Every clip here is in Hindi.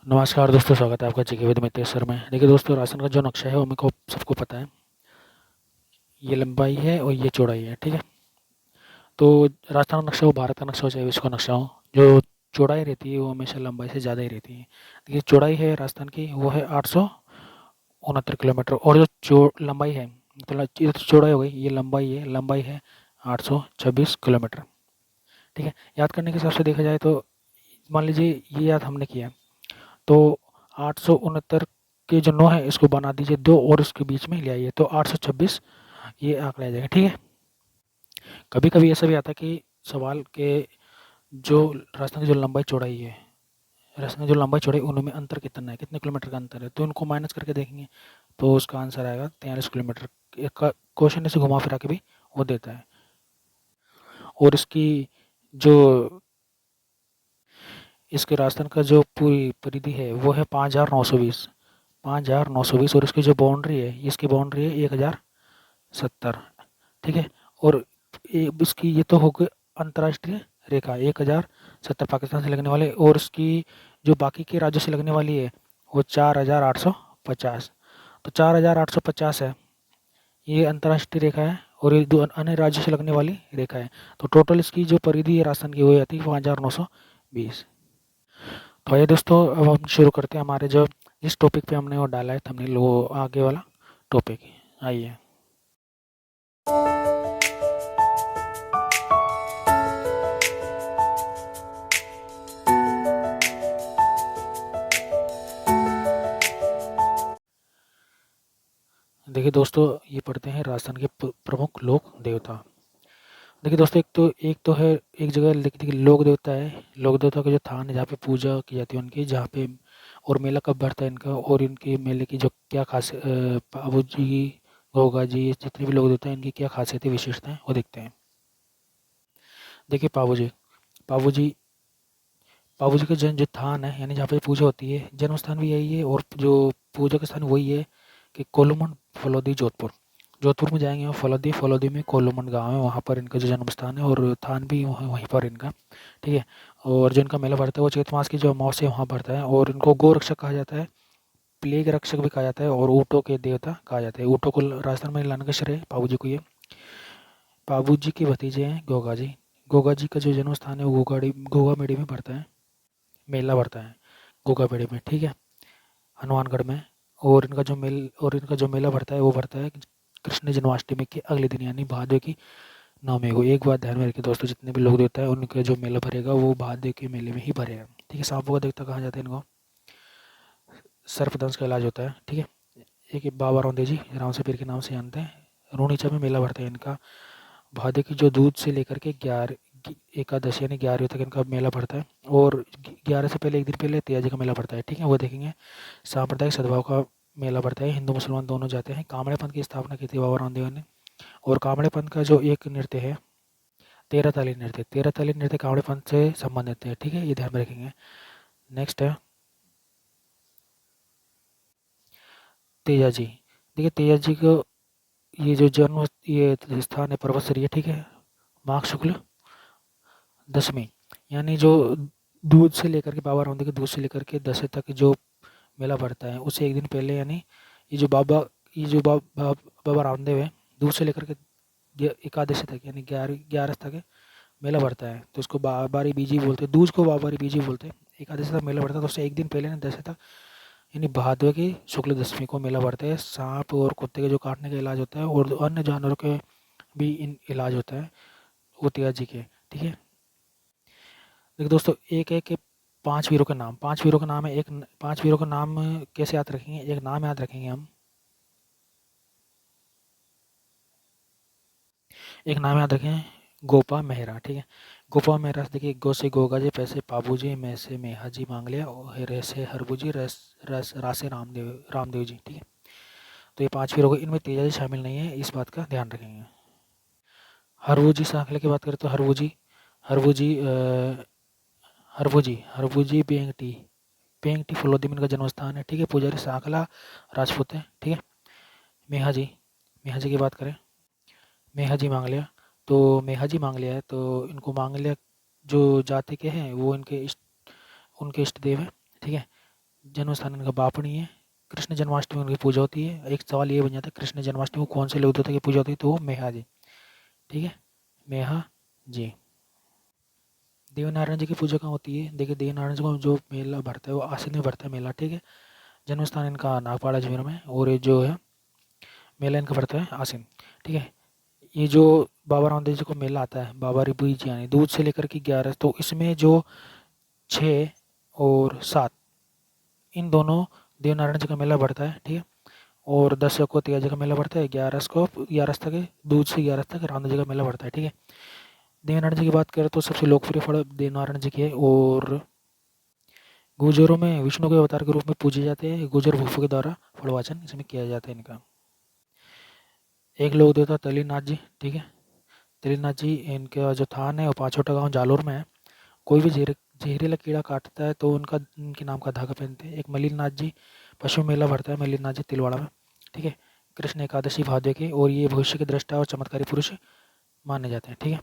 नमस्कार दोस्तों, स्वागत है आपका जीके विद मितेश सर में। देखिए दोस्तों, राशन का जो नक्शा है वो मेरे को सबको पता है। ये लंबाई है और ये चौड़ाई है, ठीक है। तो राजस्थान का नक्शा हो, भारत का नक्शा हो, चाहे विश्व का नक्शा हो, जो चौड़ाई रहती है वो हमेशा लंबाई से ज़्यादा ही रहती है। देखिए चौड़ाई है राजस्थान की, वो है 869 किलोमीटर। और जो लंबाई है, मतलब ये तो चौड़ाई हो गई, ये लंबाई है 826 किलोमीटर, ठीक है। याद करने के हिसाब से देखा जाए तो मान लीजिए ये याद हमने किया, तो 869 के जो 9 है इसको बना दीजिए दो और इसके बीच में ले आइए, तो 826 ये आंकड़ा आ जाएगा, ठीक है। कभी कभी ऐसा भी आता है कि सवाल के जो रास्ते की जो लंबाई चौड़ाई है, रास्ते की जो लंबाई चौड़ाई उनमें अंतर कितना है, कितने किलोमीटर का अंतर है, तो उनको माइनस करके देखेंगे तो उसका आंसर आएगा 43 किलोमीटर। एक क्वेश्चन ऐसे घुमा फिरा के भी वो देता है। और इसकी जो इसके राजस्थान का जो पूरी परिधि है वो है 5,920, 5,920। और इसकी जो बाउंड्री है, इसकी बाउंड्री है 1,070, ठीक है। और इसकी ये तो हो गई अंतर्राष्ट्रीय रेखा 1,070 पाकिस्तान से लगने वाले, और इसकी जो बाकी के राज्यों से लगने वाली है वो 4,850। तो 4,850 है, ये अंतर्राष्ट्रीय रेखा है, और ये दो अन्य राज्यों से लगने वाली रेखा है। तो टोटल इसकी जो परिधि है राजस्थान की वो आती है 5,920। तो आइए दोस्तों, अब हम शुरू करते हैं हमारे जो जिस टॉपिक पे हमने वो डाला है थंबनेल, वो आगे वाला टॉपिक। आइए। देखिए दोस्तों, ये पढ़ते हैं राजस्थान के प्रमुख लोक देवता। देखिए दोस्तों, एक तो है, एक जगह लिख दी लोक देवता है। लोक देवता के जो थान है जहाँ पे पूजा की जाती है उनकी, जहाँ पे और मेला कब भरता है इनका, और इनके मेले की जो क्या खास बाबू जी, गोगा जी, जितने भी लोग देवता हैं इनकी क्या खासियत है, विशेषताएं वो देखते हैं। देखिए पाबू जी, पाबू जी पाबू जी का जन्म जो स्थान है, यानी जहाँ पे पूजा होती है, जन्म स्थान भी यही है, और जो पूजा का स्थान वही है कि कोलुमन फलोदी, जोधपुर। जोधपुर में जाएंगे और फलोदी, फलोदी में कोलुमन गांव है, वहाँ पर इनका जो जन्म स्थान है, और थान भी वहीं पर इनका, ठीक है। और जो इनका मेला भरता है वो चैत मास की जो अमावस्या है वहाँ भरता है, और इनको गो रक्षक कहा जाता है, प्लेग रक्षक भी कहा जाता है, और ऊँटों के देवता कहा जाता है। ऊँटों को राजस्थान में लाने का श्रेय पाबू जी को ये। पाबू जी के भतीजे हैं गोगा जी। गोगा जी का जो जन्म स्थान है वो गोगा मेड़ी में पड़ता है, मेला भरता है गोगा मेड़ी में, ठीक है, हनुमानगढ़ में। और इनका जो मेला भरता है वो भरता है कृष्ण जन्माष्टमी के अगले दिन, यानी भादवे की नवमी को। एक बात ध्यान में रखिए दोस्तों, जितने भी लोग देवता है उनका जो मेला भरेगा वो भादवे के मेले में ही भरेगा, ठीक है। सांपों का देवता कहा जाता है इनको, सर्पदंश का इलाज होता है, ठीक है। एक बाबा रामदेव जी, राम से पीर के नाम से जानते हैं, रूणीचा में मेला भरता है इनका। भादे की जो दूध से लेकर के 11 एकादशी यानी 11वीं तक इनका मेला भरता है, और 11 से पहले एक दिन पहले तेजाजी का मेला भरता है, ठीक है, वो देखेंगे। सांप्रदायिक सद्भाव का मेला भरता है, हिंदू मुसलमान दोनों जाते हैं। कामड़े पंथ की स्थापना की थी बाबा रामदेव ने। और कामड़े पंथ का जो एक नृत्य है, तेरह ताली नृत्य कामड़े पंथ से संबंधित है, ठीक है, ये ध्यान में रखेंगे। नेक्स्ट है तेजाजी। देखिए तेजाजी को ये जो जन्म ये स्थान है पर्वतसरी है, ठीक है, माघ शुक्ल दशमी, यानी जो दूध से लेकर के बाबा रामदेव के दूध से लेकर के दशे तक जो मेला भरता है उससे एक दिन पहले, यानी ये जो बाबा ये जो बाबा रामदेव है, दूध से लेकर के एकादशी तक यानी 11 तक मेला भरता है, तो उसको बाबारी बीजी बोलते हैं, दूज को बाबारी बीजी बोलते हैं। एकादशी तक मेला भरता है, तो उससे एक दिन पहले ना दशे तक, यानी भादवे की शुक्ल दशमी को मेला भरता है। सांप और कुत्ते के जो काटने का इलाज होता है, और अन्य जानवरों के भी इन इलाज होता है वो तिया जी के, ठीक है। देखिए दोस्तों, एक एक के 5 वीरों के नाम, 5 वीरों का नाम है, एक 5 वीरों का नाम कैसे याद रखेंगे, एक नाम याद रखेंगे हम, एक नाम याद रखें, गोपा मेहरा, ठीक है। गोपा मेहरा से देखिए, गो से गोगा जी, पैसे पाबू जी, मैं से मेहा जी मांग लिया, और रे से हरबू जी, रस रस रासे रामदेव जी, ठीक है। तो ये 5 वीरों को, इनमें तेजा जी शामिल नहीं है, इस बात का ध्यान रखेंगे। हरबू जी सांखले की बात करें तो हरबू जी हरबू जी बेंगटी फुलोदी में इनका जन्म स्थान है, ठीक है। पुजारी सांखला राजपूत है, ठीक है। मेहा जी मेहा जी की बात करें, मेहा जी मांग लिया, तो मेहा जी मांग लिया है, तो इनको मांग लिया जो जाति के हैं वो उनके इष्ट देव है, ठीक है। जन्म स्थान इनका बापणी है। कृष्ण जन्माष्टमी उनकी पूजा होती है। एक सवाल ये बन जाता है, कृष्ण जन्माष्टमी को कौन से लोक देवता की पूजा होती है, तो वो मेहा जी। ठीक है, मेहा जी। देवनारायण जी की पूजा कहाँ होती है? देखिए, देवनारायण जी को जो मेला भरता है वो आसिन में भरता है मेला। ठीक है, जन्म स्थान इनका नागपाड़ा अजमेर में, और ये जो है मेला इनका पड़ता है आसिन। ठीक है, ये जो बाबा रामदेव जी को मेला आता है, बाबा रिबुई जी यानी दूध से लेकर के 11, तो इसमें जो 6 और 7 इन दोनों देवनारायण जी का मेला बढ़ता है। ठीक है, और 10 को तिया जी का मेला बढ़ता है, 11 तक है, दूध से 11 तक रामदेव जी का मेला बढ़ता है। ठीक है, देवनारायण जी की बात करें तो सबसे लोकप्रिय फल देवनारायण जी की है, और गुर्जरों में विष्णु के अवतार के रूप में पूजे जाते हैं। गुर्जर भूफों के द्वारा फलवाचन इसमें किया जाता है इनका। एक लोक देवता तलीनाथ जी। ठीक है, तलीनाथ जी इनका जो थान है वो 5 गांव जालोर में है। कोई भी जहरीला कीड़ा काटता है तो उनका उनके नाम का धागा पहनते हैं। एक मलिनाथ जी पशु मेला भरता है, मलिनाथ जी तिलवाड़ा में। ठीक है, कृष्ण एकादशी भादवे के, और ये भविष्य के दृष्टा और चमत्कारी पुरुष माने जाते हैं। ठीक है,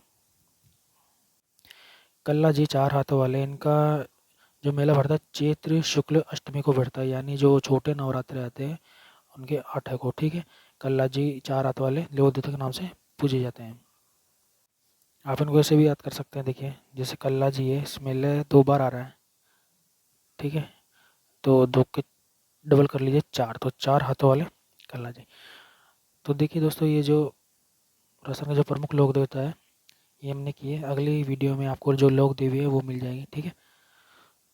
कल्ला जी 4 हाथों वाले, इनका जो मेला भरता है चैत्र शुक्ल अष्टमी को भरता है, यानी जो छोटे नवरात्रे आते हैं उनके 8 को। ठीक है, कल्ला जी 4 हाथ वाले देव देवता के नाम से पूजे जाते हैं। आप इनको ऐसे भी याद कर सकते हैं। देखिए, जैसे कल्ला जी है, इस मेले 2 बार आ रहा है। ठीक है, तो 2 के डबल कर लीजिए 4, तो 4 हाथों वाले कल्ला जी। तो देखिए दोस्तों, ये जो राजस्थान के जो प्रमुख लोक देवता है ये हमने किए। अगली वीडियो में आपको जो लोक देवी है वो मिल जाएगी। ठीक है,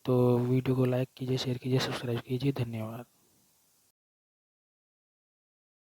तो वीडियो को लाइक कीजिए, शेयर कीजिए, सब्सक्राइब कीजिए। धन्यवाद।